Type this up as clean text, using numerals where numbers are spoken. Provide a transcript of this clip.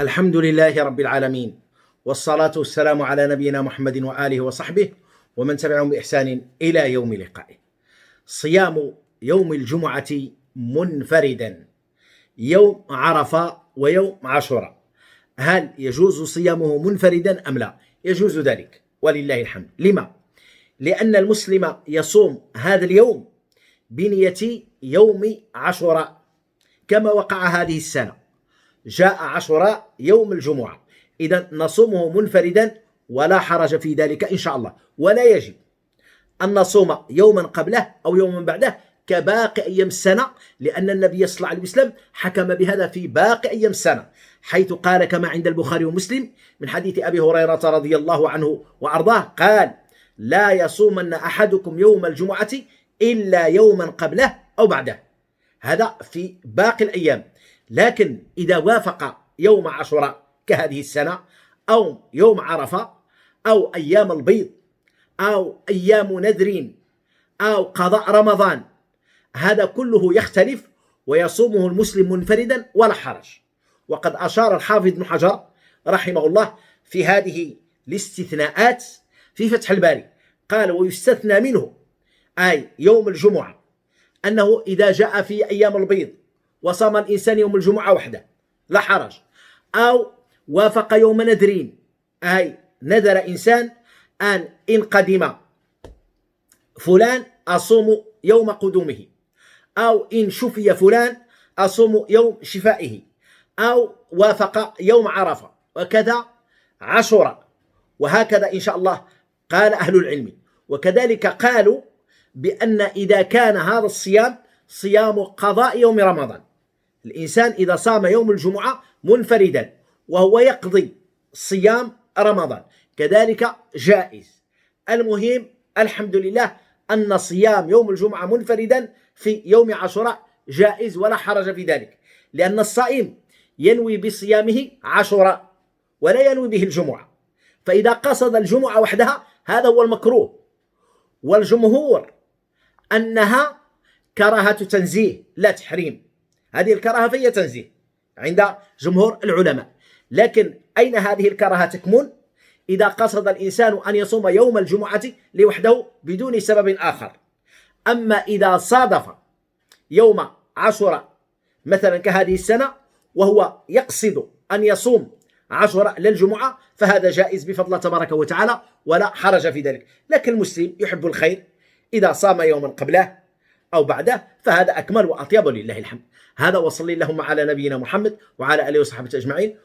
الحمد لله رب العالمين، والصلاة والسلام على نبينا محمد وآله وصحبه ومن تبعهم بإحسان إلى يوم لقائه. صيام يوم الجمعة منفردا، يوم عرفة ويوم عاشوراء، هل يجوز صيامه منفردا أم لا؟ يجوز ذلك ولله الحمد. لما؟ لأن المسلم يصوم هذا اليوم بنية يوم عاشوراء كما وقع هذه السنة، جاء عاشوراء يوم الجمعة، إذا نصومه منفردا ولا حرج في ذلك إن شاء الله، ولا يجب أن نصوم يوما قبله أو يوما بعده كباقي أيام السنة، لأن النبي صلى الله عليه وسلم حكم بهذا في باقي أيام السنة، حيث قال كما عند البخاري ومسلم من حديث أبي هريرة رضي الله عنه وأرضاه قال: لا يصومن أحدكم يوم الجمعة إلا يوما قبله أو بعده. هذا في باقي الأيام، لكن إذا وافق يوم عاشوراء كهذه السنة أو يوم عرفة أو أيام البيض أو أيام نذر أو قضاء رمضان، هذا كله يختلف ويصومه المسلم منفردا ولا حرج. وقد أشار الحافظ ابن حجر رحمه الله في هذه الاستثناءات في فتح الباري، قال: ويستثنى منه أي يوم الجمعة أنه إذا جاء في أيام البيض وصام الإنسان يوم الجمعة وحده لا حرج، أو وافق يوم نذرين أي نذر إنسان إن قدم فلان أصوم يوم قدومه، أو إن شفي فلان أصوم يوم شفائه، أو وافق يوم عرفة، وكذا عاشوراء، وهكذا إن شاء الله قال أهل العلم. وكذلك قالوا بأن إذا كان هذا الصيام صيام قضاء يوم رمضان، الإنسان إذا صام يوم الجمعة منفردا وهو يقضي صيام رمضان كذلك جائز. المهم الحمد لله أن صيام يوم الجمعة منفردا في يوم عاشوراء جائز ولا حرج في ذلك، لأن الصائم ينوي بصيامه عاشوراء ولا ينوي به الجمعة، فإذا قصد الجمعة وحدها هذا هو المكروه. والجمهور أنها كراهة تنزيه لا تحريم، هذه الكراهة فهي تنزيه عند جمهور العلماء، لكن أين هذه الكراهة تكمن؟ إذا قصد الإنسان أن يصوم يوم الجمعة لوحده بدون سبب آخر. أما إذا صادف يوم عاشوراء مثلا كهذه السنة وهو يقصد أن يصوم عاشوراء للجمعة فهذا جائز بفضل الله تبارك وتعالى ولا حرج في ذلك. لكن المسلم يحب الخير، إذا صام يوما قبله أو بعده فهذا أكمل وأطيب لله الحمد. هذا، وصلي اللهم على نبينا محمد وعلى آله وصحبه أجمعين.